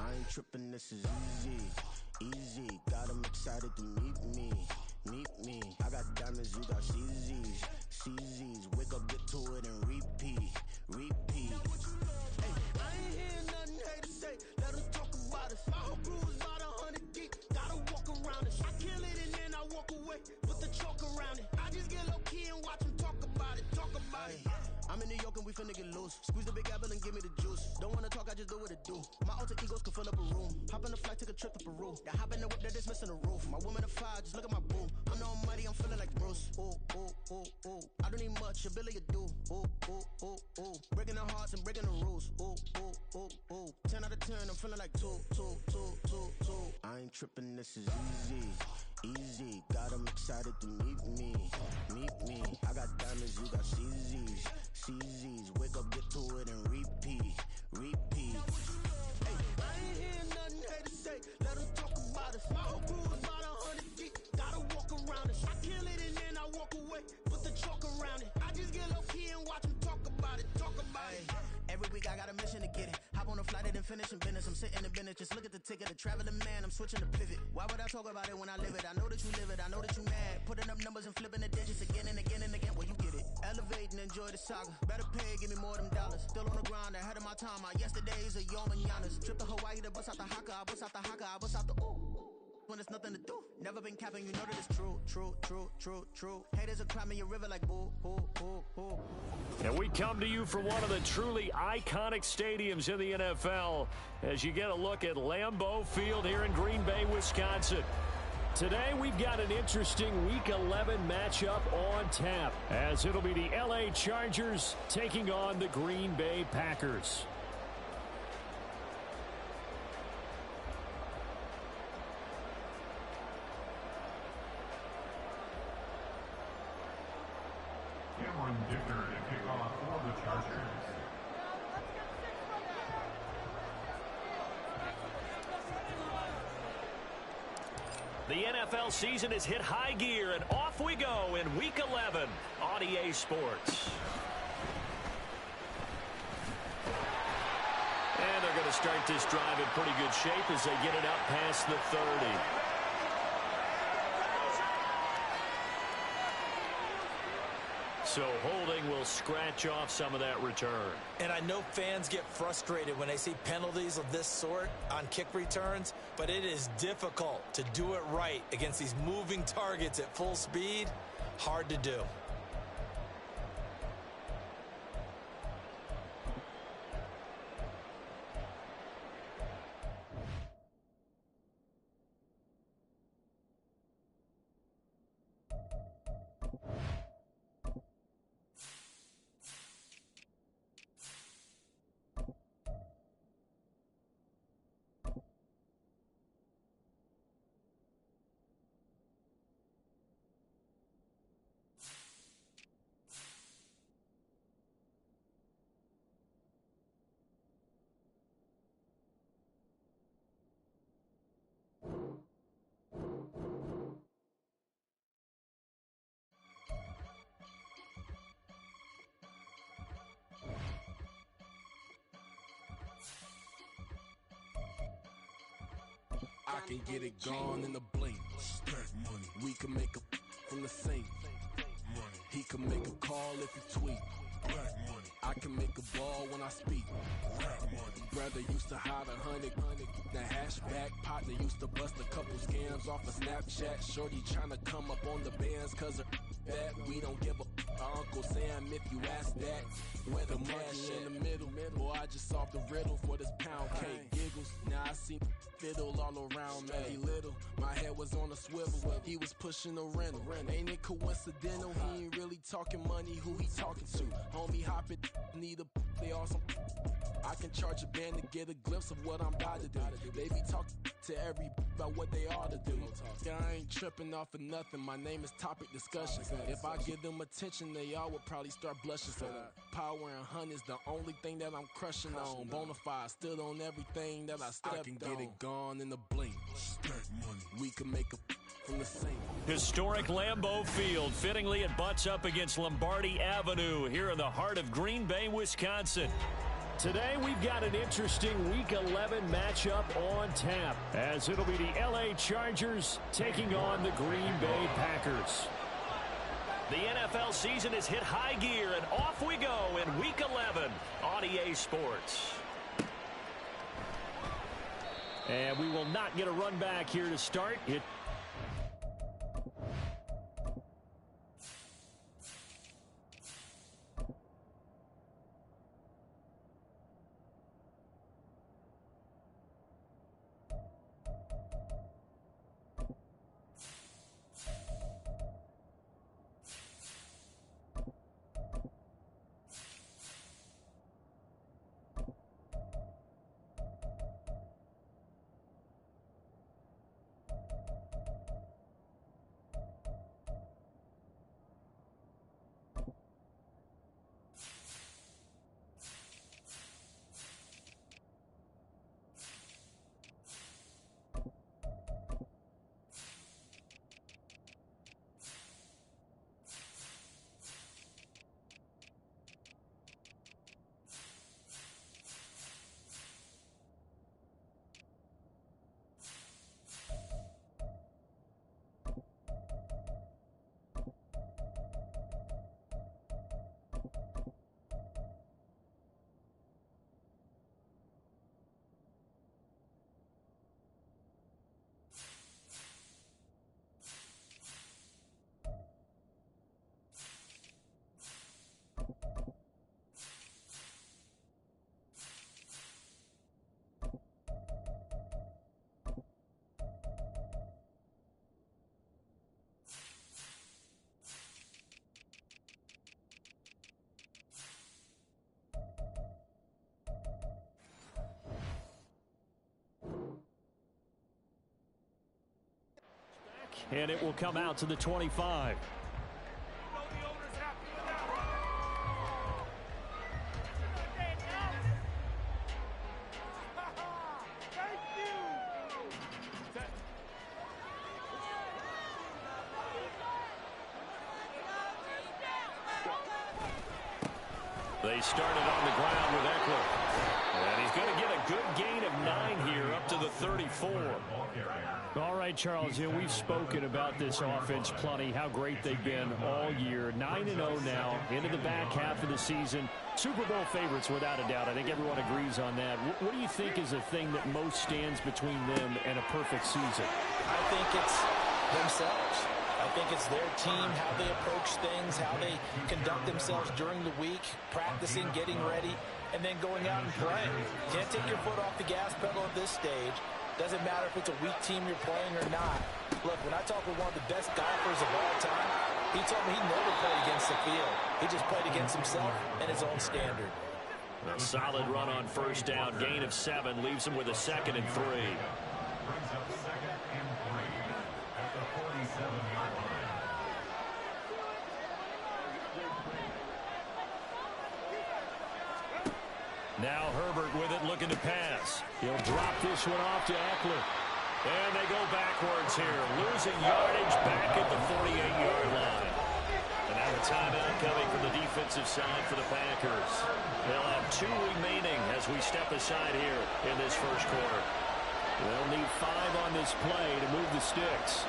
I ain't tripping, this is easy, easy. Got 'em excited to meet me, meet me. I got diamonds, you got CZs, CZs. Wake up, get to it, and repeat, repeat. Hey, I ain't hearing nothing haters say. Let them talk about us. My whole crew is about 100 deep. Gotta walk around us. I kill it and then I walk away. Put the chalk around it. I just get low key and watch them talk about it. Talk about it. I'm in New York and we finna get loose. Squeeze the big apple and give me the juice. Don't wanna talk, I just do what it do. My alter egos can fill up a room. Hop on the flight, take a trip to Peru. That hop in the whip, that is missing the roof. My woman a fire, just look at my boo. I'm the almighty, I'm feeling like Bruce. Ooh, ooh, ooh, ooh. I don't need much, a Billy a do. Ooh, ooh, ooh, ooh. Breaking the hearts and breaking the rules. Ooh, ooh, ooh, ooh. 10 out of 10, I'm feeling like 2, 2, 2, 2, 2. I ain't tripping, this is easy, easy. Got 'em excited to meet me, meet me. I got diamonds, you got CZs, CZs. Wake up, get to it, and repeat, repeat. Hey, I ain't hearing nothing haters say. Let them talk about us. My whole crew is about 100 deep. Gotta walk around us. I kill it and then I walk away. Put the chalk around it. I just get low key and watch them talk about it. Talk about it. Every week I got a mission to get it. Hop on a flight and then finish in business. I'm sitting in business. Just look at the ticket. A traveling man. I'm switching to pivot. Why would I talk about it when I live it? I know that you live it. I know that you mad. Putting up numbers and flipping the digits again and again and again. Well, you get it. Elevate and enjoy the saga. Better pay, give me more them dollars. Still on the grind, ahead of my time. My yesterdays are your mananas. Trip to Hawaii to bust out the haka. I bust out the haka. I bust out the ooh. When there's nothing to do. Never been capping, you know that it's true, true, true, true, true. Haters are climbing your river like boo, boo, boo, boo. And we come to you from one of the truly iconic stadiums in the NFL as you get a look at Lambeau Field here in Green Bay, Wisconsin. Today we've got an interesting Week 11 matchup on tap as it'll be the LA Chargers taking on the Green Bay Packers. The NFL season has hit high gear, and off we go in Week 11 on EA Sports. And they're going to start this drive in pretty good shape as they get it up past the 30. So holding will scratch off some of that return. And I know fans get frustrated when they see penalties of this sort on kick returns, but it is difficult to do it right against these moving targets at full speed. Hard to do. I can get it gone in a blink. Stack money. We can make a from the sink. Money. He can make a call if he tweet. Black money. I can make a ball when I speak. Rap money. Brother used to hide 100. The hashback partner used to bust a couple scams off of Snapchat. Shorty tryna come up on the bands cause of that. We don't give a Uncle Sam if you ask that. Where the money in the middle. Boy, I just solved the riddle for this pound cake. Giggles. Now I see fiddle all around me. Little, my head was on a swivel. He was pushing a rental. Ain't it coincidental? He ain't really talking money. Who he talking to? Homie hopping, need a they awesome. I can charge a band to get a glimpse of what I'm about to do. They be talking to every about what they ought to do. Yeah, I ain't tripping off of nothing. My name is topic discussion. If I give them attention, they all would probably start blushing. So power and hunt is the only thing that I'm crushing on. Bonafide, stood on everything that I stepped on. I can get it gone in a blink. Stack money. We can make a from the sink. Historic Lambeau Field. Fittingly, it butts up against Lombardi Avenue here in the heart of Green Bay, Wisconsin. Today we've got an interesting Week 11 matchup on tap, as it'll be the LA Chargers taking on the Green Bay Packers. The NFL season has hit high gear, and off we go in Week 11 on EA Sports. And we will not get a run back here to start. And it will come out to the 25. They started on the ground with Eckler. And he's going to get a good gain of 9 here up to the 34. All right, Charles, we've spoken about this offense plenty, how great they've been all year. 9-0 now, into the back half of the season. Super Bowl favorites, without a doubt. I think everyone agrees on that. What do you think is the thing that most stands between them and a perfect season? I think it's themselves. I think it's their team, how they approach things, how they conduct themselves during the week, practicing, getting ready, and then going out and playing. Can't take your foot off the gas pedal at this stage. Doesn't matter if it's a weak team you're playing or not. Look, when I talk with one of the best golfers of all time, he told me he never played against the field. He just played against himself and his own standard. A solid run on first down. Gain of 7 leaves him with a 2nd and 3. Now Herbert with it, looking to pass. He'll drop this one off to Eckler. And they go backwards here, losing yardage back at the 48-yard line. And now a timeout coming from the defensive side for the Packers. They'll have 2 remaining as we step aside here in this first quarter. They'll need 5 on this play to move the sticks.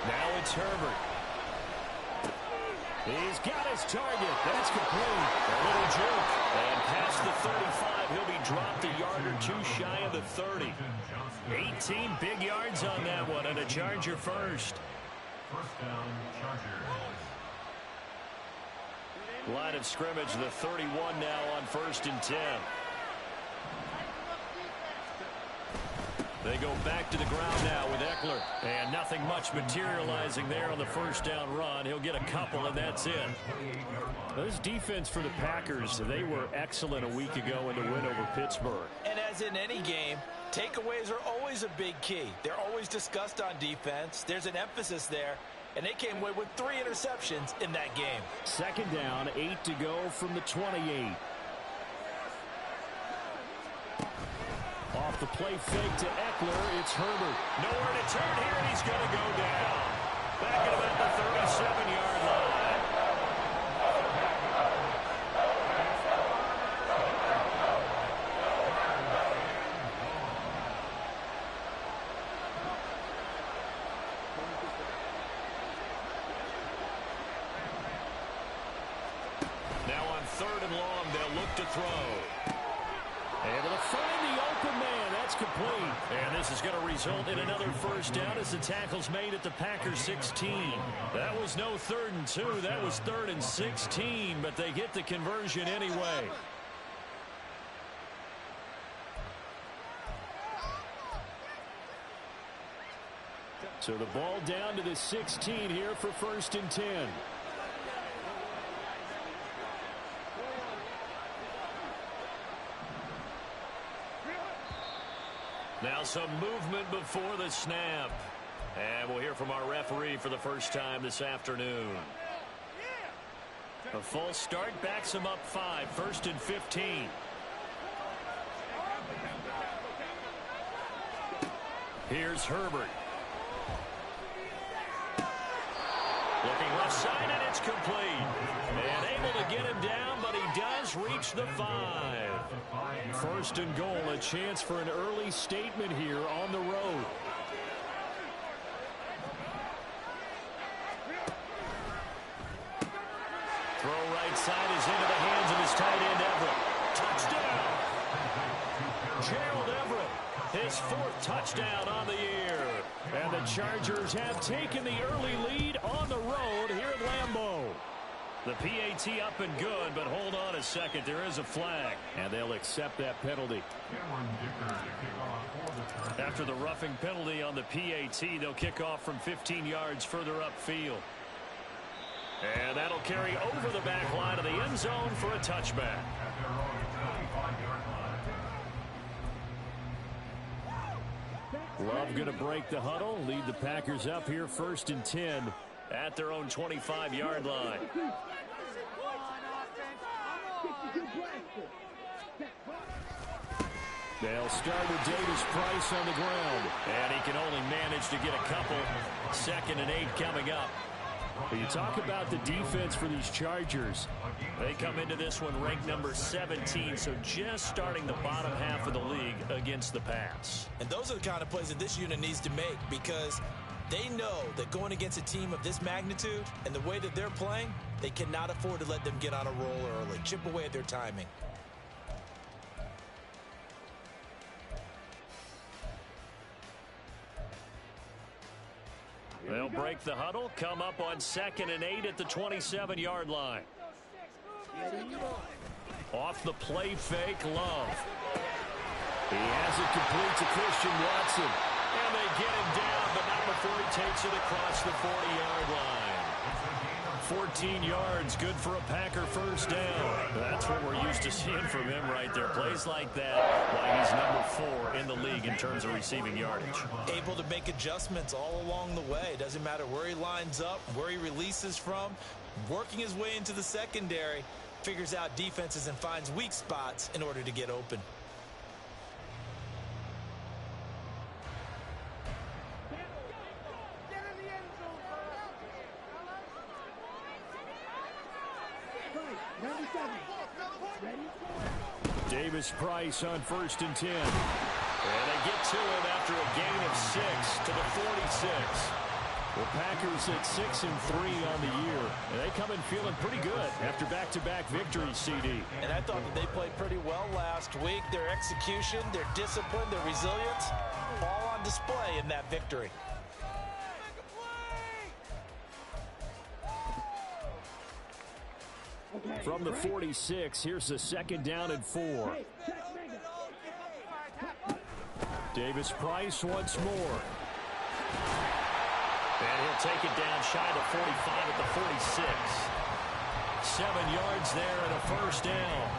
Now it's Herbert. He's got his target. That's complete. A little juke. And past the 35, he'll be dropped a yard or 2 shy of the 30. 18 big yards on that one, and a Charger first. First down, Chargers. Line of scrimmage, the 31 now on 1st and 10. They go back to the ground now with Eckler. And nothing much materializing there on the first down run. He'll get a couple, and that's it. This defense for the Packers, they were excellent a week ago in the win over Pittsburgh. And as in any game, takeaways are always a big key. They're always discussed on defense. There's an emphasis there. And they came away with 3 interceptions in that game. 2nd down, 8 to go from the 28. Off the play fake to Eckler, it's Herbert. Nowhere to turn here, and he's going to go down. Back at about the 37-yard line. to throw. Able to find the open man. That's complete. And this is going to result in another first down as the tackle's made at the Packers 16. That was no 3rd and 2. That was 3rd and 16, but they get the conversion anyway. So the ball down to the 16 here for 1st and 10. Now some movement before the snap. And we'll hear from our referee for the first time this afternoon. A false start backs him up 5. 1st and 15. Here's Herbert. Looking left side, and it's complete. And able to get him down, but he does reach the 5. 1st and goal, a chance for an early statement here on the road. Throw right side is into the hands of his tight end, Everett. Touchdown! Gerald Everett, his 4th touchdown on the year. And the Chargers have taken the early lead on the road here at Lambeau. The PAT up and good, but hold on a second. There is a flag, and they'll accept that penalty. After the roughing penalty on the PAT, they'll kick off from 15 yards further upfield. And that'll carry over the back line of the end zone for a touchback. Love going to break the huddle, lead the Packers up here 1st and 10 at their own 25-yard line. They'll start with Davis Price on the ground, and he can only manage to get a couple. 2nd and 8 coming up. But you talk about the defense for these Chargers. They come into this one ranked number 17, so just starting the bottom half of the league against the pass. And those are the kind of plays that this unit needs to make, because they know that going against a team of this magnitude and the way that they're playing, they cannot afford to let them get on a roll early. Chip away at their timing. They'll break the huddle, come up on 2nd and 8 at the 27-yard line. Off the play fake, Love. He has it complete to Christian Watson. And they get him down, but not before he takes it across the 40-yard line. 14 yards, good for a Packer first down. That's what we're used to seeing from him right there. Plays like that, why he's number 4 in the league in terms of receiving yardage. Able to make adjustments all along the way. Doesn't matter where he lines up, where he releases from. Working his way into the secondary, figures out defenses and finds weak spots in order to get open. Davis Price on 1st and 10. And they get to him after a gain of 6 to the 46. The Packers at 6 and 3 on the year. And they come in feeling pretty good after back-to-back victories, CD. And I thought that they played pretty well last week. Their execution, their discipline, their resilience, all on display in that victory. From the 46, here's the 2nd down and 4. Davis Price once more. And he'll take it down shy of 45 at the 46. 7 yards there and a first down.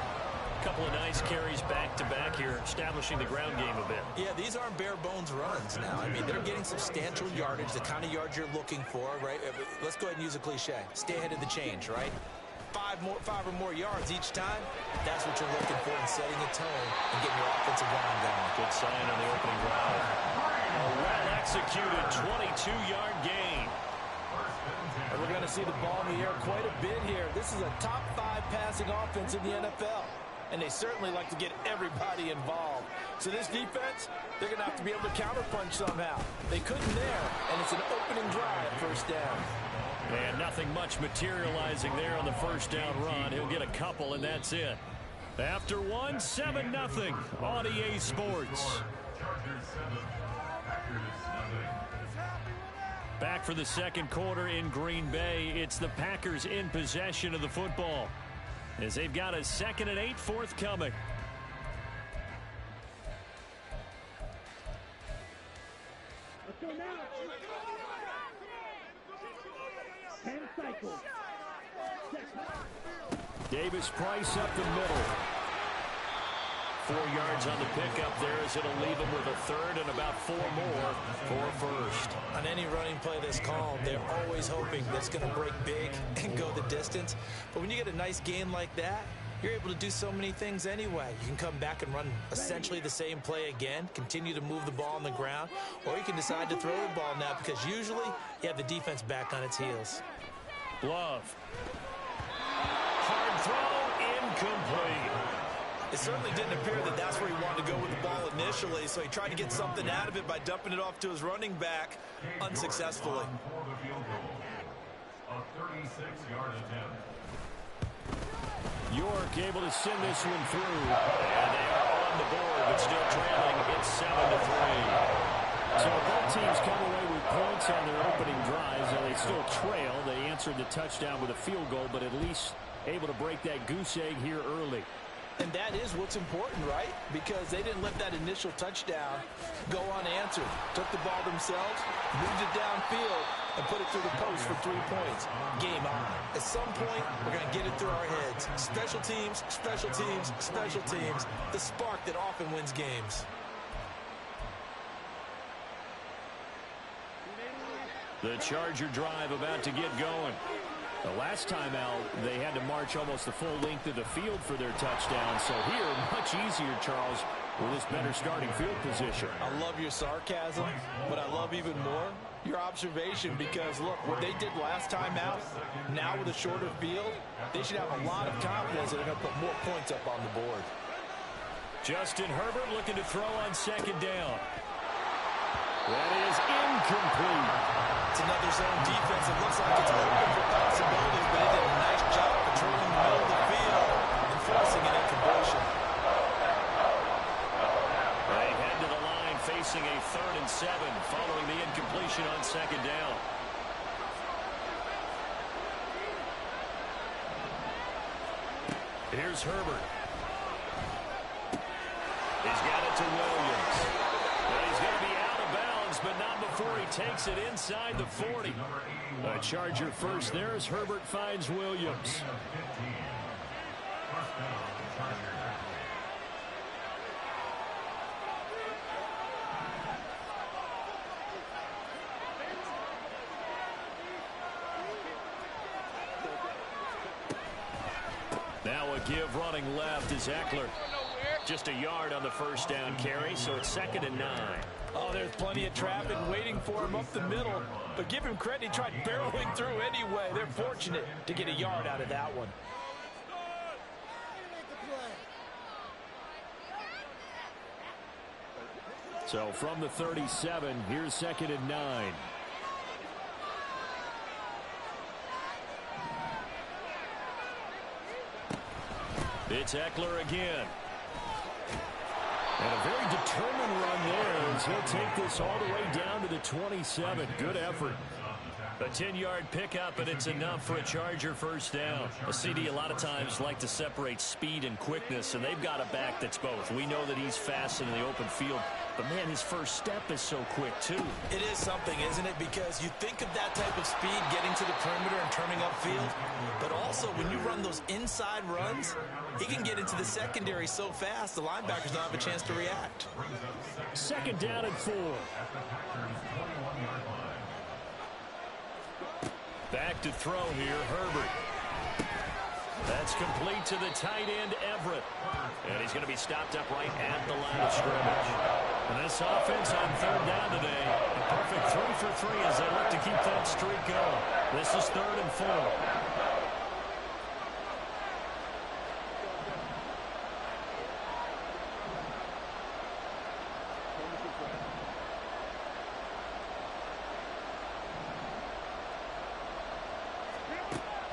A couple of nice carries back-to-back here, establishing the ground game a bit. Yeah, these aren't bare-bones runs now. I mean, they're getting substantial yardage, the kind of yards you're looking for, right? Let's go ahead and use a cliche. Stay ahead of the change, right? 5 or more yards each time, that's what you're looking for in setting a tone and getting your offensive line going. Good sign on the opening drive. A well-executed 22-yard gain. And we're going to see the ball in the air quite a bit here. This is a top 5 passing offense in the NFL. And they certainly like to get everybody involved. So this defense, they're going to have to be able to counterpunch somehow. They couldn't there, and it's an opening drive, first down. And nothing much materializing there on the first down run. He'll get a couple, and that's it. After one, 7-0 on EA Sports. Back for the second quarter in Green Bay. It's the Packers in possession of the football as they've got a 2nd and 8 forthcoming. Davis-Price up the middle. 4 yards on the pickup there as it'll leave him with a third and about 4 more for first. On any running play that's called, they're always hoping that's going to break big and go the distance. But when you get a nice gain like that, you're able to do so many things anyway. You can come back and run essentially the same play again, continue to move the ball on the ground, or you can decide to throw the ball now because usually you have the defense back on its heels. Glove. Hard throw, incomplete. It certainly didn't appear that that's where he wanted to go with the ball initially, so he tried to get something out of it by dumping it off to his running back unsuccessfully. A 36-yard attempt. York able to send this one through. And they are on the board, but still trailing. It's 7-3. So both teams come away with points on their opening drives, and they still trail. They answered the touchdown with a field goal, but at least able to break that goose egg here early. And that is what's important, right? Because they didn't let that initial touchdown go unanswered. Took the ball themselves, moved it downfield, and put it through the post for 3 points. Game on. At some point, we're going to get it through our heads. Special teams, special teams, special teams. The spark that often wins games. The Charger drive about to get going. The last time out, they had to march almost the full length of the field for their touchdown. So here, much easier, Charles, with this better starting field position. I love your sarcasm, but I love even more your observation because, look, what they did last time out, now with a shorter field, they should have a lot of confidence that they're going to put more points up on the board. Justin Herbert looking to throw on 2nd down. That is incomplete. It's another zone defense. It looks like it's open for possibilities, but they did a nice job controlling the middle of the field and forcing an incompletion. They head to the line facing a 3rd and 7 following the incompletion on 2nd down. Here's Herbert. He's got it to Williams. Well, he's going to be out of bounds, but not before he takes it inside the 40. A Charger first. There's Herbert finds Williams. Now a give running left is Eckler. Just a yard on the first down carry, so it's 2nd and 9. Oh, there's plenty of traffic waiting for him up the middle. But give him credit, he tried barreling through anyway. They're fortunate to get a yard out of that one. So from the 37, here's 2nd and 9. It's Eckler again. And a very determined run there as he'll take this all the way down to the 27. Good effort. A 10-yard pickup, and it's enough for a Charger first down. A CD a lot of times like to separate speed and quickness, and they've got a back that's both. We know that he's fast in the open field, but, man, his first step is so quick, too. It is something, isn't it? Because you think of that type of speed getting to the perimeter and turning upfield, but also when you run those inside runs, he can get into the secondary so fast the linebackers don't have a chance to react. 2nd down and 4. Back to throw here, Herbert. That's complete to the tight end, Everett. And he's going to be stopped up right at the line of scrimmage. And this offense on 3rd down today, a perfect 3 for 3 as they look to keep that streak going. This is 3rd and 4.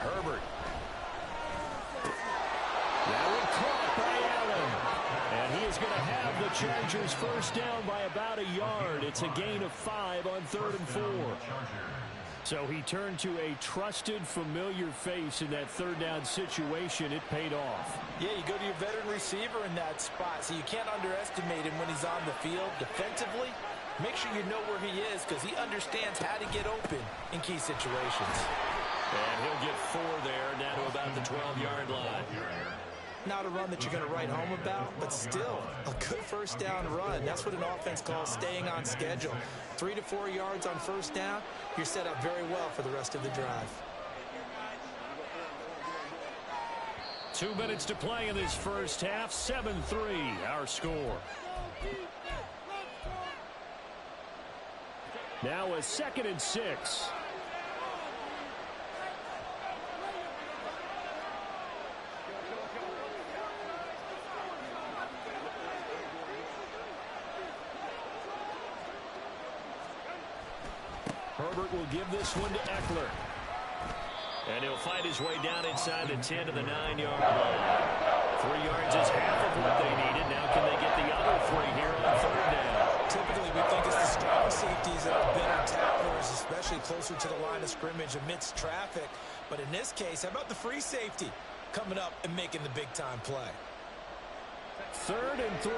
Herbert. That one caught by have the Chargers first down by about a yard. It's a gain of 5 on 3rd and 4. So he turned to a trusted, familiar face in that 3rd down situation. It paid off. Yeah, you go to your veteran receiver in that spot, so you can't underestimate him when he's on the field. Defensively, make sure you know where he is because he understands how to get open in key situations. And he'll get 4 there, down to about the 12-yard line. Not a run that you're going to write home about, but still a good first down run. That's what an offense calls staying on schedule. 3 to 4 yards on first down, you're set up very well for the rest of the drive. 2 minutes to play in this first half. 7-3 our score. Now a 2nd and 6. Herbert will give this one to Eckler. And he'll fight his way down inside the 10 to the 9-yard line. 3 yards is half of what they needed. Now can they get the other 3 here on 3rd down? Typically, we think it's the strong safeties that are better tacklers, especially closer to the line of scrimmage amidst traffic. But in this case, how about the free safety coming up and making the big-time play? 3rd and 3.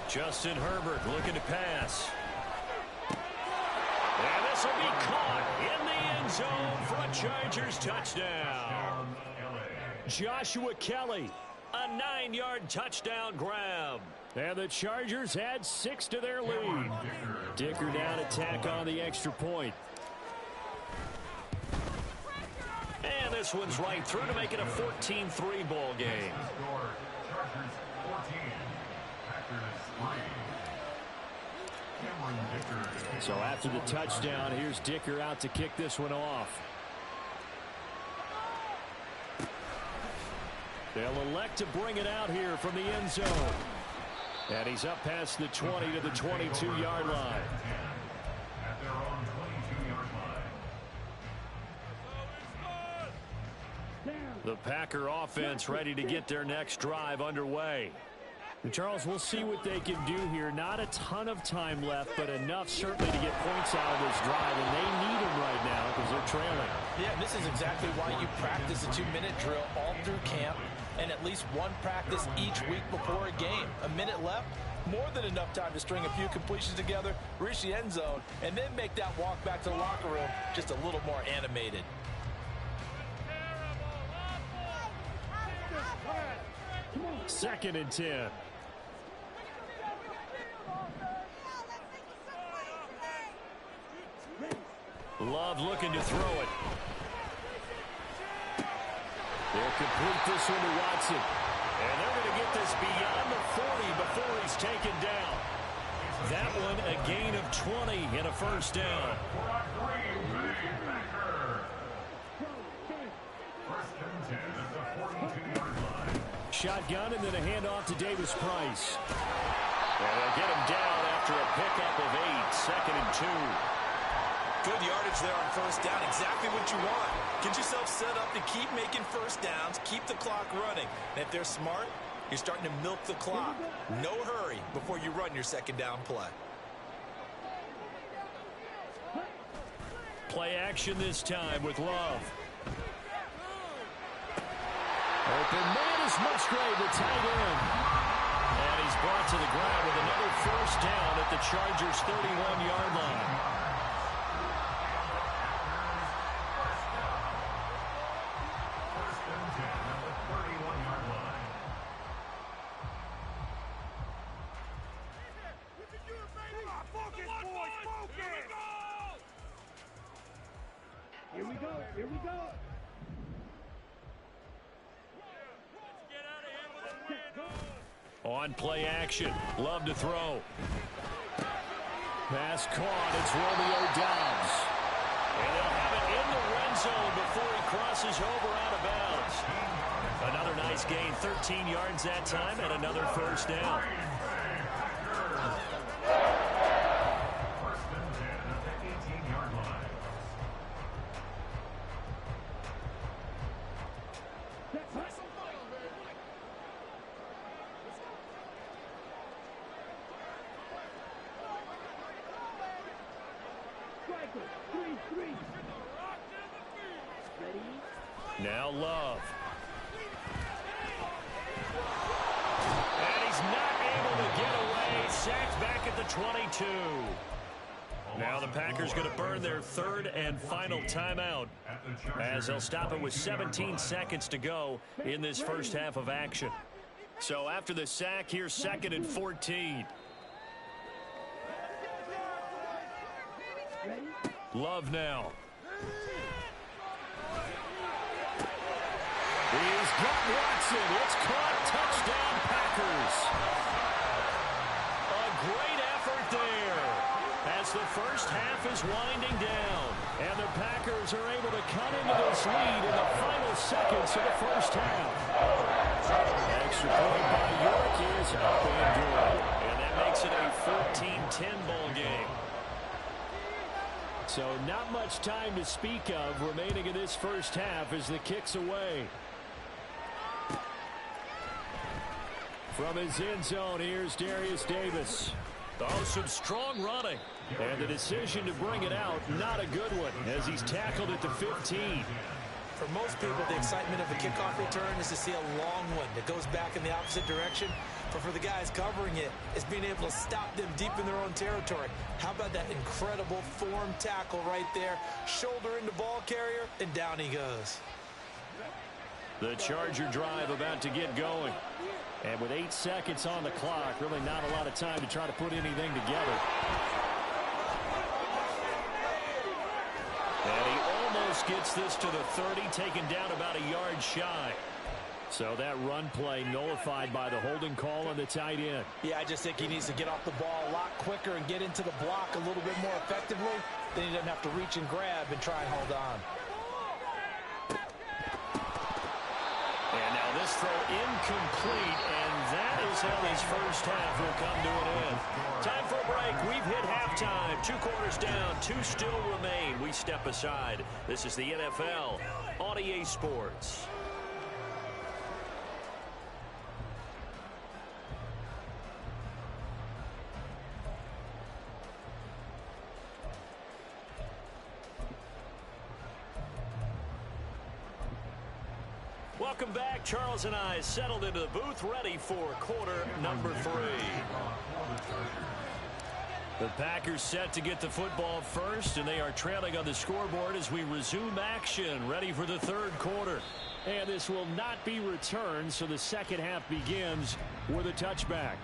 Justin Herbert looking to pass. And this will be caught in the end zone for a Chargers touchdown. Joshua Kelly, a 9-yard touchdown grab. And the Chargers add 6 to their lead. Dicker now to tack on the extra point. And this one's right through to make it a 14-3 ball game. So after the touchdown, here's Dicker out to kick this one off. They'll elect to bring it out here from the end zone. And he's up past the 20 to the 22-yard line. At their own 22-yard line. The Packer offense ready to get their next drive underway. And Charles, we'll see what they can do here. Not a ton of time left, but enough certainly to get points out of this drive, and they need them right now because they're trailing. Yeah, and this is exactly why you practice a 2-minute drill all through camp and at least one practice each week before a game. A minute left, more than enough time to string a few completions together, reach the end zone, and then make that walk back to the locker room just a little more animated. Second and 10. Love looking to throw it. They'll complete this one to Watson. And they're going to get this beyond the 40 before he's taken down. That one a gain of 20 and a first down. Shotgun and then a handoff to Davis Price. And they'll get him down after a pickup of 8. 2nd and 2. Good yardage there on first down. Exactly what you want. Get yourself set up to keep making first downs, keep the clock running. And if they're smart, you're starting to milk the clock. No hurry before you run your second down play. Play action this time with Love. Open man is Musgrave, the tight end. And he's brought to the ground with another first down at the Chargers' 31-yard line. Here we go. On play action. Love to throw. Pass caught. It's Romeo Doubs. And they'll have it in the red zone before he crosses over out of bounds. Another nice gain, 13 yards that time, and another first down. First and 10 at the 18-yard line. Now Love. And he's not able to get away. Sacked back at the 22. Now the Packers going to burn their third and final timeout as they'll stop it with 17 seconds to go in this first half of action. So after the sack, here's 2nd and 14. Love now. He's got Watson. It's caught. Touchdown, Packers. A great effort there as the first half is winding down. And the Packers are able to cut into this lead in the final seconds of the first half. Extra point by York is up and good. And that makes it a 14-10 ball game. So not much time to speak of remaining in this first half as the kick's away. From his end zone, here's Darius Davis. Oh, some strong running. And the decision to bring it out, not a good one, as he's tackled at the 15. For most people, the excitement of a kickoff return is to see a long one that goes back in the opposite direction. But for the guys covering it, it's being able to stop them deep in their own territory. How about that incredible form tackle right there? Shoulder into ball carrier, and down he goes. The Charger drive about to get going. And with 8 seconds on the clock, really not a lot of time to try to put anything together. And he almost gets this to the 30, taken down about a yard shy. So that run play nullified by the holding call on the tight end. Yeah, I just think he needs to get off the ball a lot quicker and get into the block a little bit more effectively. Then he doesn't have to reach and grab and try and hold on. And now this throw incomplete, and that is how this first half will come to an end. Time for a break. We've hit halftime. 2 quarters down, 2 still remain. We step aside. This is the NFL on EA Sports. Welcome back. Charles and I settled into the booth, ready for quarter number 3. The Packers set to get the football first, and they are trailing on the scoreboard as we resume action, ready for the third quarter. And this will not be returned, so the second half begins with a touchback.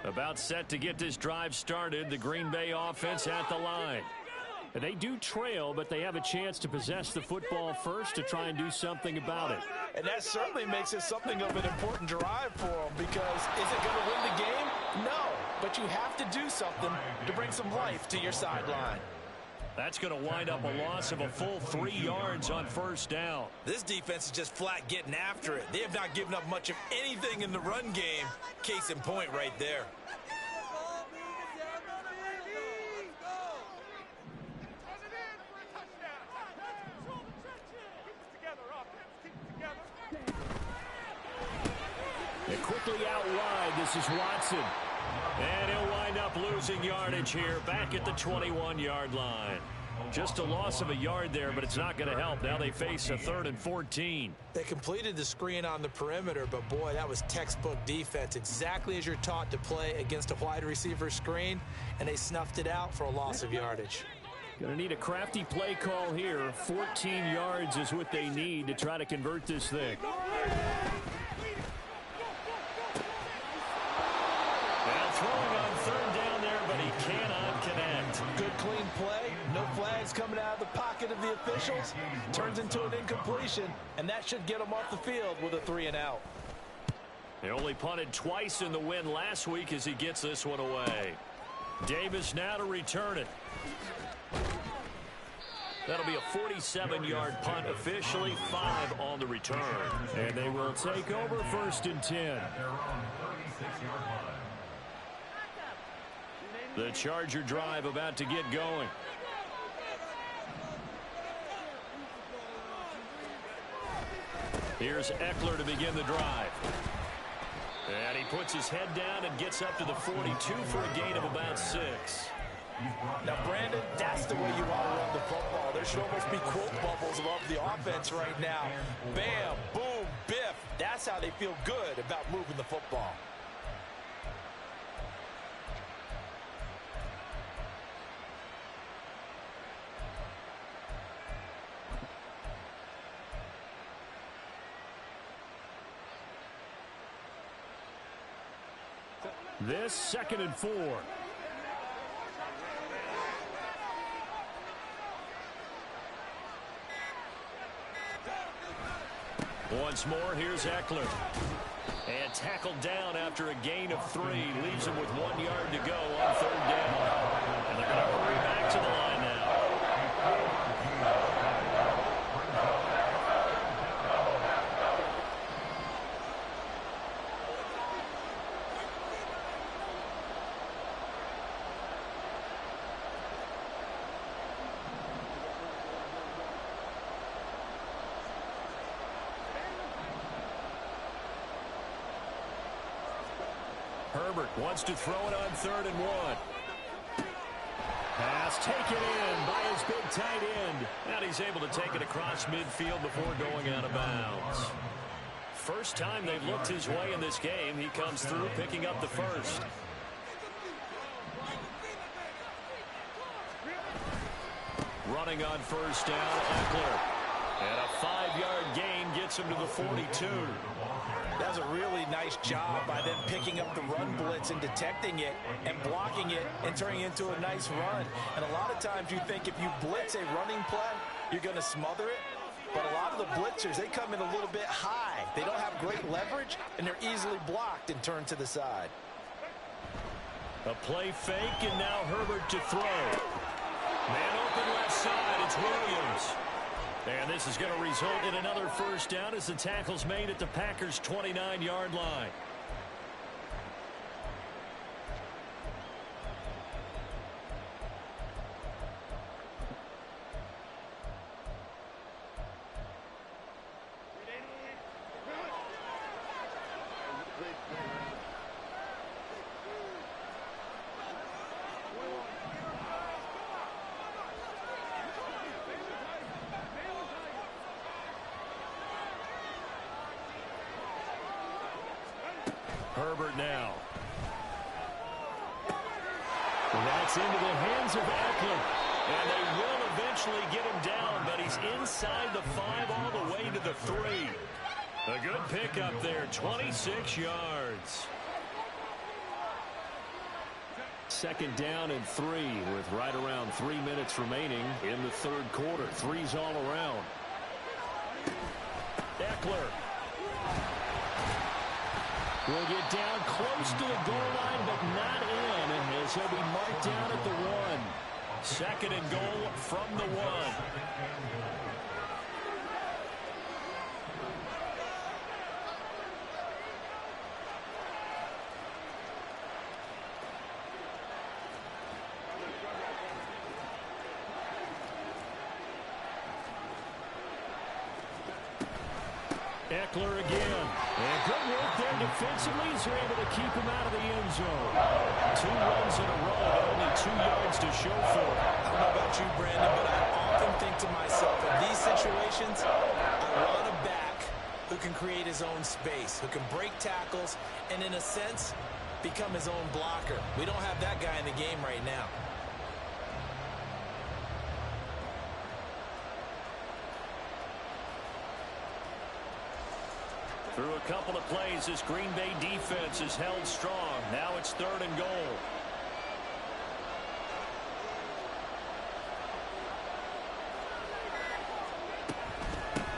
About set to get this drive started, the Green Bay offense at the line. And they do trail, but they have a chance to possess the football first to try and do something about it. And that certainly makes it something of an important drive for them, because is it going to win the game? No, but you have to do something to bring some life to your sideline. That's going to wind up a loss of a full 3 yards on first down. This defense is just flat getting after it. They have not given up much of anything in the run game. Case in point right there. And quickly out wide, this is Watson. And he'll wind up losing yardage here back at the 21-yard line. Just a loss of a yard there, but it's not going to help. Now they face a 3rd and 14. They completed the screen on the perimeter, but boy, that was textbook defense. Exactly as you're taught to play against a wide receiver screen, and they snuffed it out for a loss of yardage. Going to need a crafty play call here. 14 yards is what they need to try to convert this thing. Now throwing on 3rd down there, but he cannot connect. Good clean play. No flags coming out of the pocket of the officials. Turns into an incompletion, and that should get them off the field with a 3 and out. He only punted twice in the win last week as he gets this one away. Davis now to return it. That'll be a 47-yard punt, officially 5 on the return. And they will take over 1st and 10. At their own 36-yard line. The Charger drive about to get going. Here's Eckler to begin the drive. And he puts his head down and gets up to the 42 for a gain of about 6. Now, Brandon, that's the way you want to run the football. There should almost be quote bubbles above the offense right now. Bam, boom, biff. That's how they feel good about moving the football. This 2nd and 4. Once more, here's Eckler. And tackled down after a gain of 3. Leaves him with 1 yard to go on 3rd down. And they're going to hurry back to the line now. Herbert wants to throw it on 3rd and 1. Pass taken in by his big tight end. And he's able to take it across midfield before going out of bounds. First time they've looked his way in this game. He comes through picking up the first. Running on 1st down, Eckler. And a 5-yard gain gets him to the 42. That was a really nice job by them picking up the run blitz and detecting it and blocking it and turning it into a nice run. And a lot of times you think if you blitz a running play, you're going to smother it. But a lot of the blitzers, they come in a little bit high. They don't have great leverage, and they're easily blocked and turned to the side. A play fake, and now Herbert to throw. Man open left side, it's Williams. And this is going to result in another 1st down as the tackle's made at the Packers' 29-yard line. Herbert now. And that's into the hands of Eckler. And they will eventually get him down, but he's inside the 5 all the way to the 3. A good pickup there, 26 yards. 2nd down and 3 with right around 3 minutes remaining in the 3rd quarter. 3's all around. Eckler. Will get down close to the goal line, but not in, as he'll be marked down at the 1. 2nd and goal from the 1. Eckler again. And good work there defensively as they're able to keep him out of the end zone. 2 runs in a row, but only 2 yards to show for it. I don't know about you, Brandon, but I often think to myself, in these situations, I want a back who can create his own space, who can break tackles, and in a sense, become his own blocker. We don't have that guy in the game right now. Through a couple of plays, this Green Bay defense is held strong. Now it's 3rd and goal.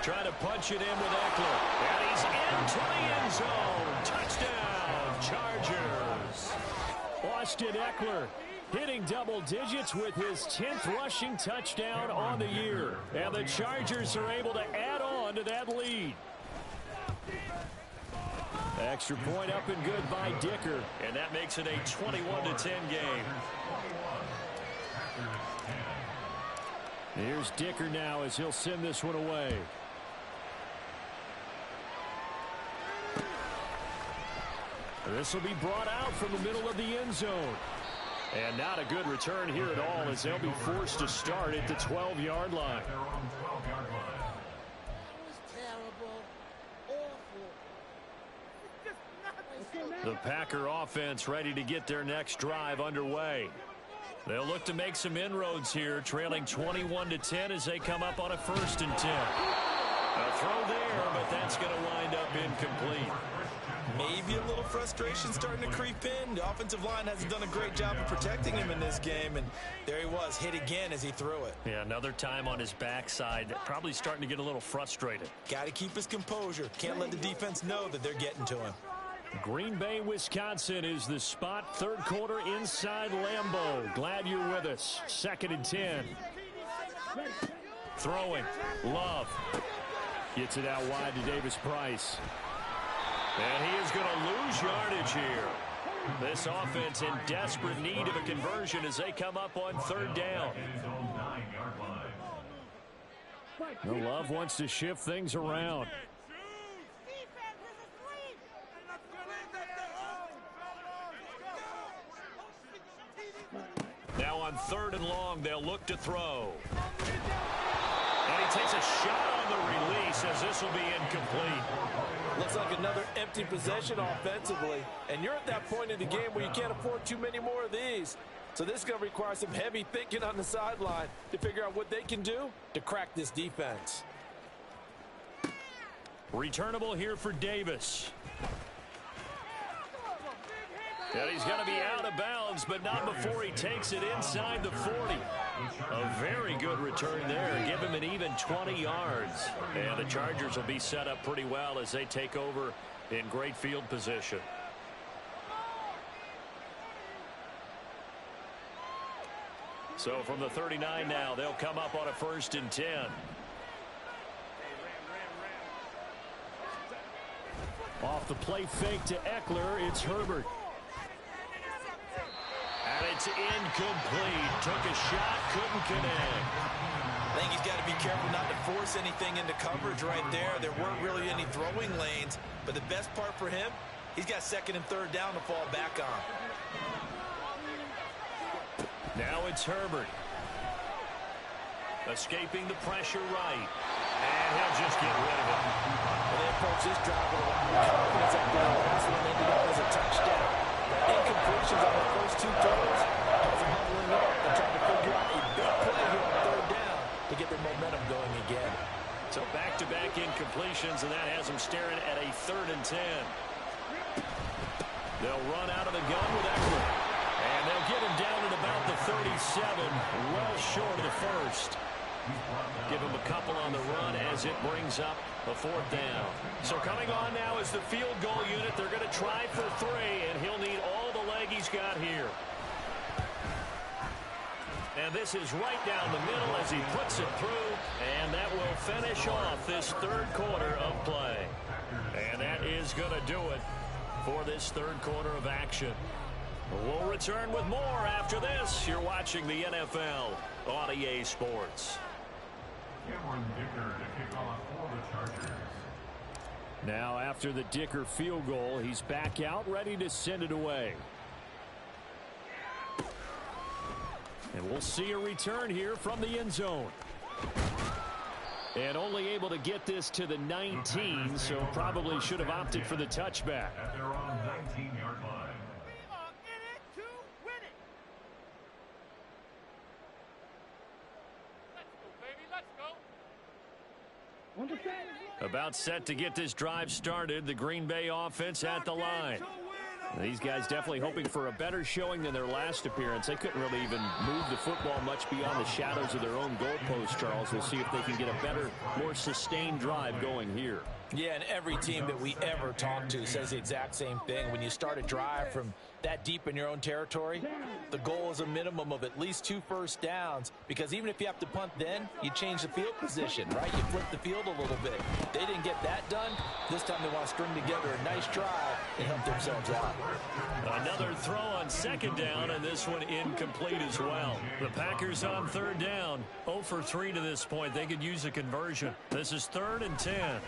Trying to punch it in with Eckler. And he's into the end zone. Touchdown, Chargers. Austin Eckler hitting double digits with his 10th rushing touchdown on the year. And the Chargers are able to add on to that lead. Extra point up and good by Dicker. And that makes it a 21-10 game. Here's Dicker now as he'll send this one away. This will be brought out from the middle of the end zone. And not a good return here at all as they'll be forced to start at the 12-yard line. The Packer offense ready to get their next drive underway. They'll look to make some inroads here, trailing 21-10 as they come up on a 1st and 10. A throw there, but that's going to wind up incomplete. Maybe a little frustration starting to creep in. The offensive line hasn't done a great job of protecting him in this game, and there he was, hit again as he threw it. Yeah, another time on his backside, probably starting to get a little frustrated. Got to keep his composure. Can't let the defense know that they're getting to him. Green Bay, Wisconsin is the spot. 3rd quarter inside Lambeau. Glad you're with us. 2nd and 10. Throwing. Love. Gets it out wide to Davis Price. And he is going to lose yardage here. This offense in desperate need of a conversion as they come up on 3rd down. The Love wants to shift things around. Now on 3rd and long, they'll look to throw. And he takes a shot on the release as this will be incomplete. Looks like another empty possession offensively. And you're at that point in the game where you can't afford too many more of these. So this is going to require some heavy thinking on the sideline to figure out what they can do to crack this defense. Returnable here for Davis. And he's going to be out of bounds, but not before he takes it inside the 40. A very good return there. Give him an even 20 yards. And the Chargers will be set up pretty well as they take over in great field position. So from the 39 now, they'll come up on a 1st and 10. Off the play fake to Eckler, it's Herbert. And it's incomplete. Took a shot, couldn't connect. I think he's got to be careful not to force anything into coverage right there. There weren't really any throwing lanes, but the best part for him, he's got 2nd and 3rd down to fall back on. Now it's Herbert. Escaping the pressure right. And he'll just get rid of it. Well, they approach this drive with a lot of confidence up there. The last one ended up as a touchdown. Incompletions on the first 2 throws has them huddling up and trying to figure out a big play here on 3rd down to get their momentum going again. So back-to-back incompletions, and that has them staring at a 3rd and 10. They'll run out of the gun with Eckler. And they'll get him down at about the 37, well short of the 1st. Give him a couple on the run as it brings up a 4th down. So coming on now is the field goal unit. They're going to try for 3, and he'll need all the leg he's got here. And this is right down the middle as he puts it through, and that will finish off this 3rd quarter of play. And that is going to do it for this 3rd quarter of action. We'll return with more after this. You're watching the NFL on EA Sports. Cameron Dicker to kick off for the Chargers. Now after the Dicker field goal, he's back out ready to send it away. And we'll see a return here from the end zone. And only able to get this to the 19, so probably should have opted for the touchback. At their own 19-yard line. About set to get this drive started. The Green Bay offense at the line. These guys definitely hoping for a better showing than their last appearance. They couldn't really even move the football much beyond the shadows of their own goalpost, Charles. We'll see if they can get a better, more sustained drive going here. Yeah, and every team that we ever talk to says the exact same thing. When you start a drive from that deep in your own territory, the goal is a minimum of at least 2 first downs, because even if you have to punt then, you change the field position, right? You flip the field a little bit. They didn't get that done. This time they want to string together a nice drive and help themselves out. Another throw on 2nd down, and this one incomplete as well. The Packers on 3rd down, 0 for 3 to this point. They could use a conversion. This is 3rd and 10.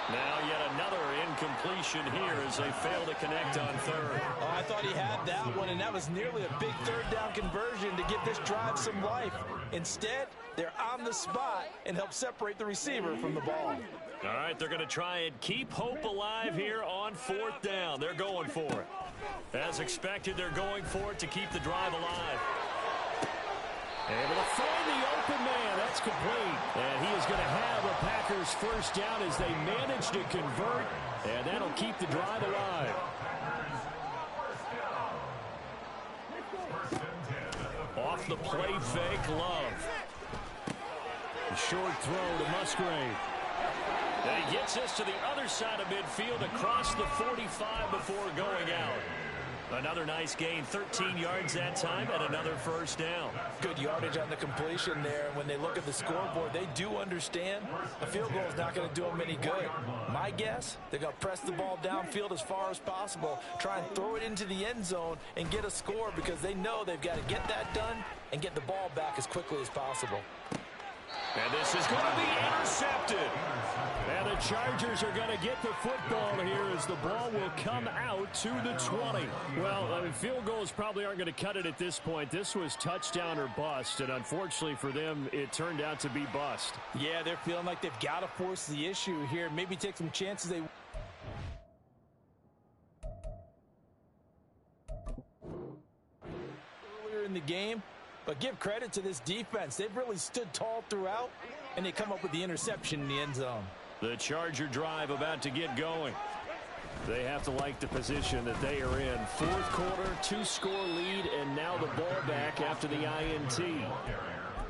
Now yet another incompletion here as they fail to connect on 3rd. Oh, I thought he had that one, and that was nearly a big 3rd down conversion to give this drive some life. Instead, they're on the spot and help separate the receiver from the ball. All right, they're going to try and keep hope alive here on 4th down. They're going for it. As expected, they're going for it to keep the drive alive. Able to find the open man. That's complete. And he is going to have a Packers 1st down as they manage to convert. And that'll keep the drive alive. Off the play fake, Love. A short throw to Musgrave. And he gets this to the other side of midfield across the 45 before going out. Another nice gain, 13 yards that time, and another 1st down. Good yardage on the completion there. And when they look at the scoreboard, they do understand a field goal is not going to do them any good. My guess, they're going to press the ball downfield as far as possible, try and throw it into the end zone and get a score, because they know they've got to get that done and get the ball back as quickly as possible. And this is going to be intercepted. And the Chargers are going to get the football here as the ball will come out to the 20. Well, field goals probably aren't going to cut it at this point. This was touchdown or bust, and unfortunately for them, it turned out to be bust. Yeah, they're feeling like they've got to force the issue here. Maybe take some chances. Earlier in the game. But give credit to this defense. They've really stood tall throughout, and they come up with the interception in the end zone. The Charger drive about to get going. They have to like the position that they are in. 4th quarter, 2-score lead, and now the ball back after the INT.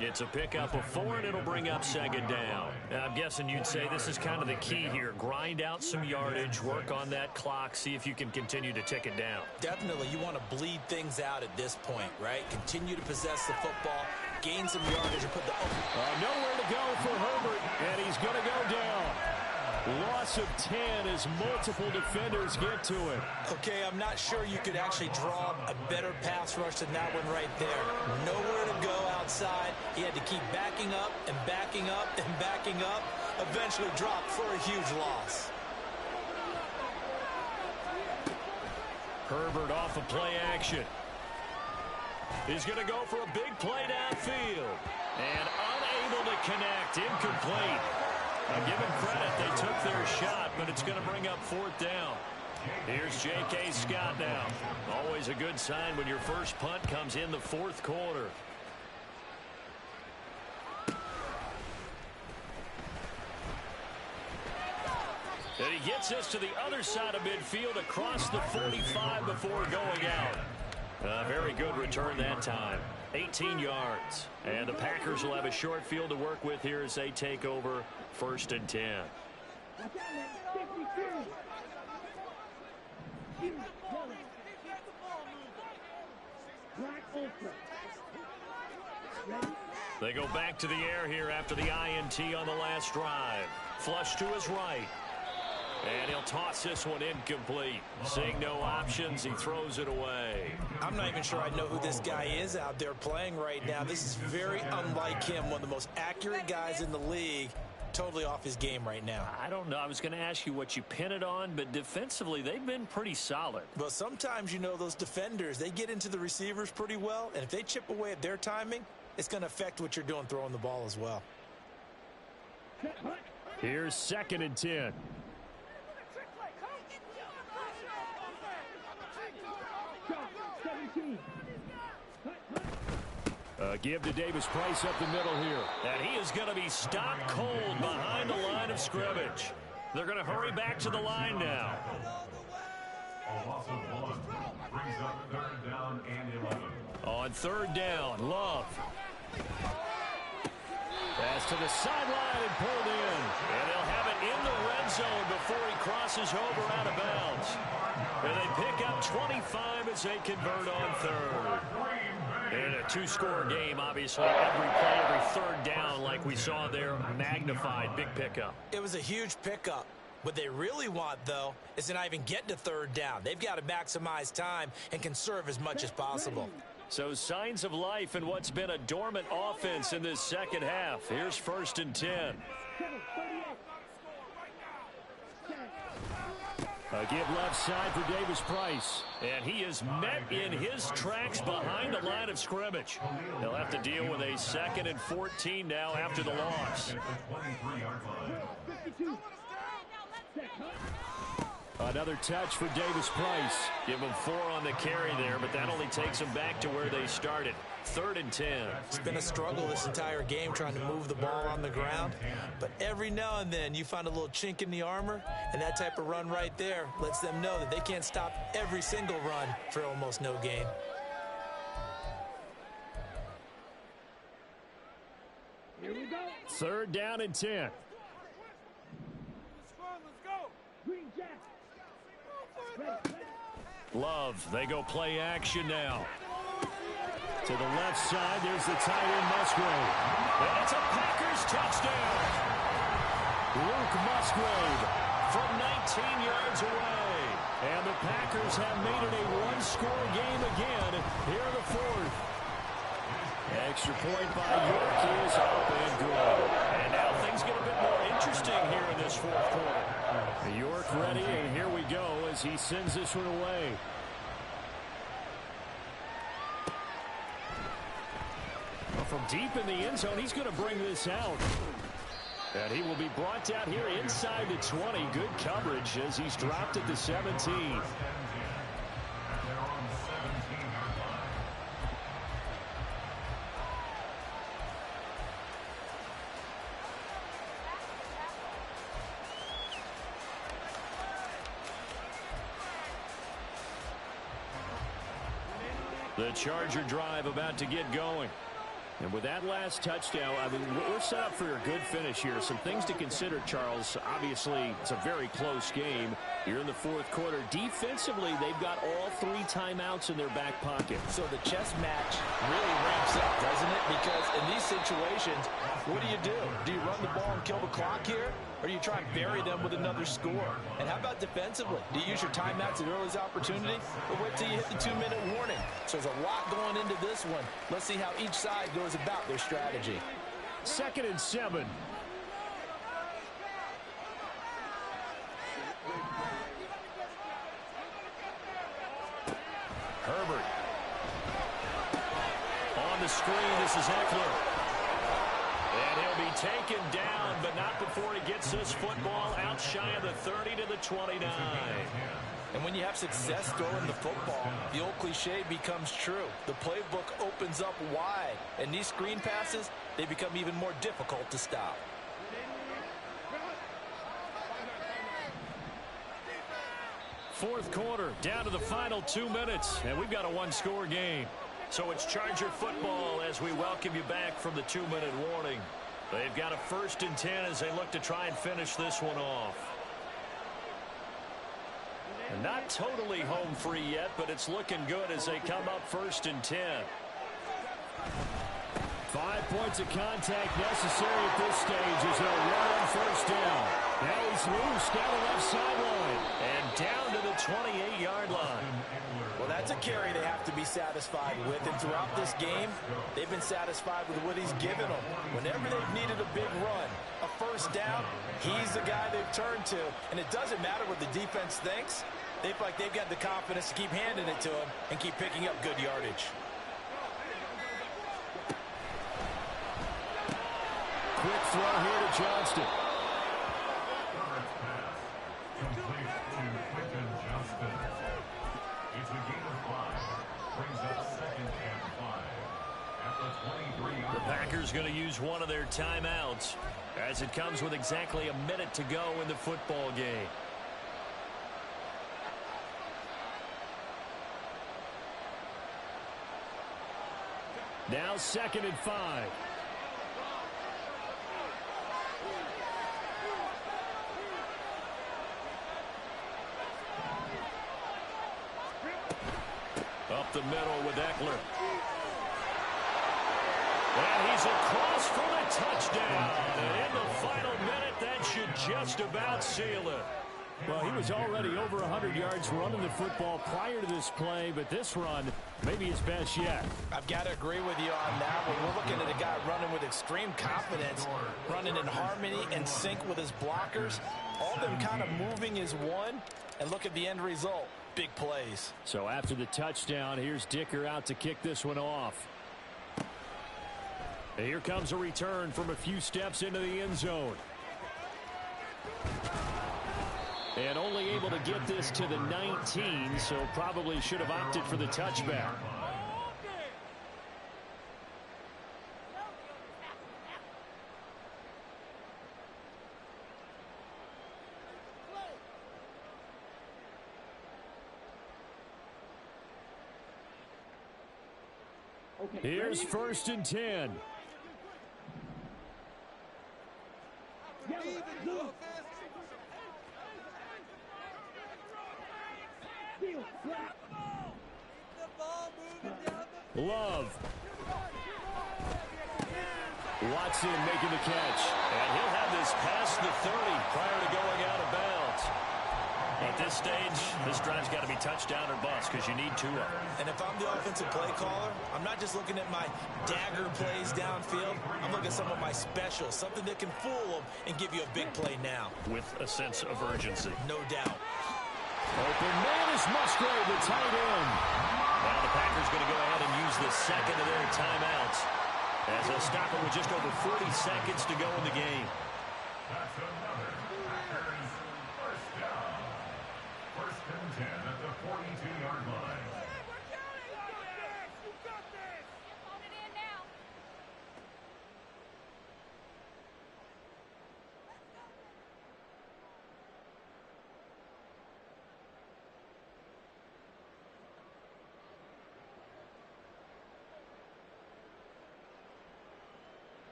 It's a pickup of 4, and it'll bring up 2nd down. I'm guessing you'd say this is kind of the key here. Grind out some yardage, work on that clock, see if you can continue to tick it down. Definitely, you want to bleed things out at this point, right? Continue to possess the football, gain some yardage, and put the... Nowhere to go for Herbert, and he's going to go down. Loss of 10 as multiple defenders get to it. Okay, I'm not sure you could actually draw a better pass rush than that one right there. Nowhere to go outside. He had to keep backing up and backing up and backing up. Eventually dropped for a huge loss. Herbert off of play action. He's going to go for a big play downfield. And unable to connect. Incomplete. I'm giving credit. They took their shot, but it's going to bring up 4th down. Here's J.K. Scott now. Always a good sign when your first punt comes in the 4th quarter. And he gets this to the other side of midfield across the 45 before going out. A very good return that time. 18 yards. And the Packers will have a short field to work with here as they take over 1st and 10. They go back to the air here after the INT on the last drive. Flush to his right. And he'll toss this one incomplete. Seeing no options, he throws it away. I'm not even sure I know who this guy is out there playing right now. This is very unlike him, one of the most accurate guys in the league. Totally off his game right now. I don't know. I was going to ask you what you pin it on, but defensively, they've been pretty solid. Well, sometimes, you know, those defenders, they get into the receivers pretty well, and if they chip away at their timing, it's going to affect what you're doing throwing the ball as well. Here's 2nd and 10. Give to Davis Price up the middle here. And he is going to be stopped cold behind the line of scrimmage. They're going to hurry back to the line now. A loss of 1 brings up 3rd down and 11. On 3rd down, Love. Pass to the sideline and pulled in. And they'll have it in the red zone before he crosses over out of bounds. And they pick up 25 as they convert on 3rd. In a 2-score game, obviously, every play, every 3rd down, like we saw there, magnified. Big pickup. It was a huge pickup. What they really want, though, is to not even get to 3rd down. They've got to maximize time and conserve as much as possible. So signs of life in what's been a dormant offense in this second half. Here's 1st and 10. A give left side for Davis Price. And he is met in his tracks behind the line of scrimmage. They'll have to deal with a 2nd and 14 now after the loss. Another touch for Davis Price. Give him 4 on the carry there, but that only takes them back to where they started. 3rd and 10. It's been a struggle this entire game trying to move the ball on the ground. But every now and then you find a little chink in the armor, and that type of run right there lets them know that they can't stop every single run for almost no gain. Here we go. 3rd down and 10. Love, they go play action now. To the left side, there's the tight end Musgrave. And it's a Packers touchdown. Luke Musgrave from 19 yards away. And the Packers have made it a 1-score game again here in the 4th. Extra point by York is up and good. And now things get a bit more interesting here in this 4th quarter. York ready, and here we go as he sends this one away. Well, from deep in the end zone, he's going to bring this out. And he will be brought down here inside the 20. Good coverage as he's dropped at the 17. The Charger drive about to get going. And with that last touchdown, I mean, we're set up for a good finish here. Some things to consider, Charles. Obviously, it's a very close game. You're in the 4th quarter. Defensively, they've got all 3 timeouts in their back pocket. So the chess match really ramps up, doesn't it? Because in these situations, what do? Do you run the ball and kill the clock here? Or do you try and bury them with another score? And how about defensively? Do you use your timeouts at earliest opportunity? Or wait till you hit the 2-minute warning? So there's a lot going into this one. Let's see how each side goes about their strategy. 2nd and 7. Herbert. On the screen, this is Eckler. And he'll be taken down, but not before he gets this football out shy of the 30 to the 29. And when you have success throwing the football, the old cliche becomes true. The playbook opens up wide, and these screen passes, they become even more difficult to stop. Fourth quarter, down to the final 2 minutes, and we've got a 1-score game. So it's Charger football as we welcome you back from the 2-minute warning. They've got a 1st and 10 as they look to try and finish this one off. And not totally home free yet, but it's looking good as they come up 1st and 10. 5 points of contact necessary at this stage as they'll run on 1st down. Now he's loose down the left sideline and down to the 28-yard line. Well, that's a carry they have to be satisfied with, and throughout this game, they've been satisfied with what he's given them. Whenever they've needed a big run, a 1st down, he's the guy they've turned to, and it doesn't matter what the defense thinks. They feel like they've got the confidence to keep handing it to him and keep picking up good yardage. Quick throw here to Johnston. Packers going to use one of their timeouts as it comes with exactly a minute to go in the football game. Now 2nd and 5. Up the middle with Eckler. And he's across for the touchdown. And in the final minute, that should just about seal it. Well, he was already over 100 yards running the football prior to this play, but this run may be his best yet. I've got to agree with you on that one. We're looking at a guy running with extreme confidence, running in harmony and sync with his blockers. All them kind of moving as one, and look at the end result. Big plays. So after the touchdown, here's Dicker out to kick this one off. And here comes a return from a few steps into the end zone. And only able to get this to the 19, so probably should have opted for the touchback. Here's 1st and 10. Love. Watson making the catch. And he'll have this past the 30 prior to going out of bounds. At this stage, this drive's got to be touchdown or bust because you need 2 of them. And if I'm the offensive play caller, I'm not just looking at my dagger plays downfield. I'm looking at some of my specials, something that can fool them and give you a big play now. With a sense of urgency. No doubt. Open man is Musgrave, the tight end. Now the Packers going to go ahead and use the 2nd of their timeouts as they'll stop it with just over 40 seconds to go in the game. That's another Packers first down. 1st and 10 at the 42-yard line.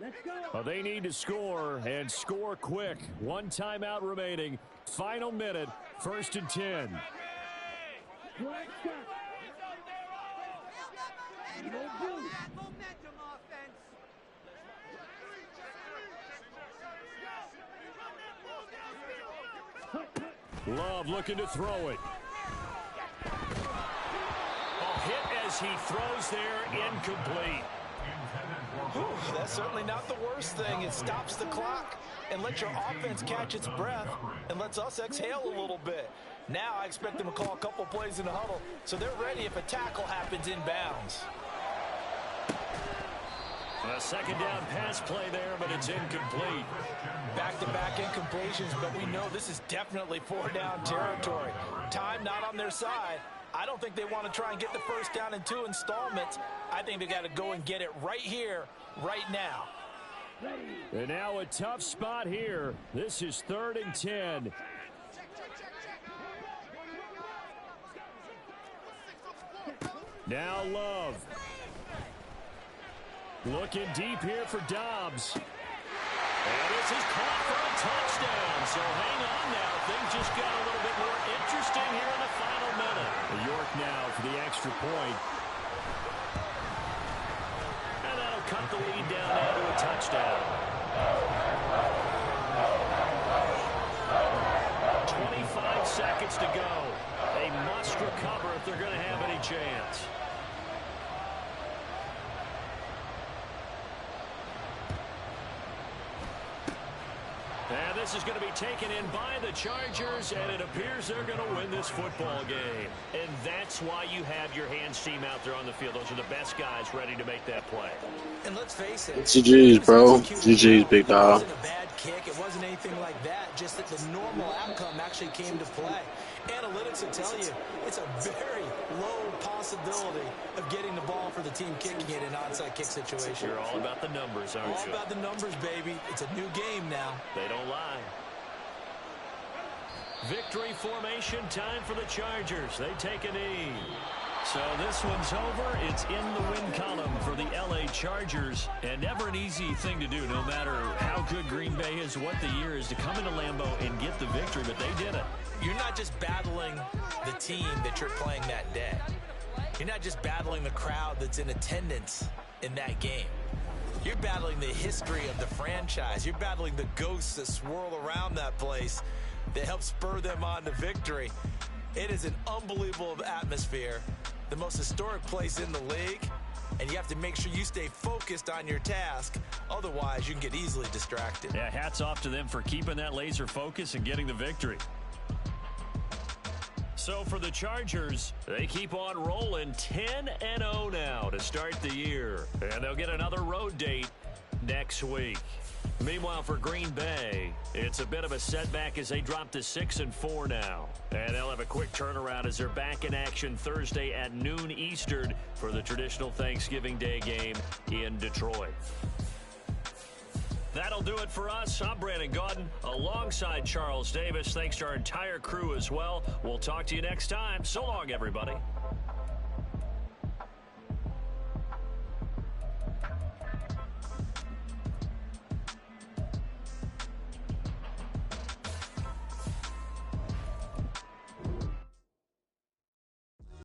Let's go. Well, they need to score, and score quick. 1 timeout remaining. Final minute, 1st and 10. Love looking to throw it. A hit as he throws there, incomplete. Whew, that's certainly not the worst thing. It stops the clock and lets your offense catch its breath and lets us exhale a little bit. Now I expect them to call a couple plays in the huddle so they're ready if a tackle happens inbounds. A 2nd down pass play there, but it's incomplete. Back-to-back incompletions, but we know this is definitely 4-down territory. Time not on their side. I don't think they want to try and get the 1st down in 2 installments. I think they got to go and get it right here, right now. And now a tough spot here. This is 3rd and 10. Now Love. Looking deep here for Dobbs. And this is caught for a touchdown. So hang on now. Things just got a little bit more interesting here in the final minute. York now for the extra point. And that'll cut the lead down now to a touchdown. 25 seconds to go. They must recover if they're going to have any chance. And this is going to be taken in by the Chargers, and it appears they're going to win this football game. And that's why you have your hands team out there on the field. Those are the best guys ready to make that play. And let's face it. GG's, bro. GG's, big dog. It wasn't a bad kick. It wasn't anything like that. Just that the normal outcome actually came to play. Analytics will tell you it's a very low possibility of getting the ball for the team kicking it in an onside kick situation. You're all about the numbers, aren't you? All about the numbers, baby. It's a new game now. They don't lie. Victory formation time for the Chargers. They take a knee. So this one's over. It's in the win column for the LA Chargers. And never an easy thing to do, no matter how good Green Bay is, what the year is, to come into Lambeau and get the victory. But they did it. You're not just battling the team that you're playing that day. You're not just battling the crowd that's in attendance in that game. You're battling the history of the franchise. You're battling the ghosts that swirl around that place that help spur them on to victory. It is an unbelievable atmosphere, the most historic place in the league, and you have to make sure you stay focused on your task. Otherwise, you can get easily distracted. Yeah, hats off to them for keeping that laser focus and getting the victory. So for the Chargers, they keep on rolling 10-0 now to start the year. And they'll get another road date next week. Meanwhile, for Green Bay, it's a bit of a setback as they drop to 6-4 now. And they'll have a quick turnaround as they're back in action Thursday at noon Eastern for the traditional Thanksgiving Day game in Detroit. That'll do it for us. I'm Brandon Gaudin alongside Charles Davis. Thanks to our entire crew as well. We'll talk to you next time. So long, everybody.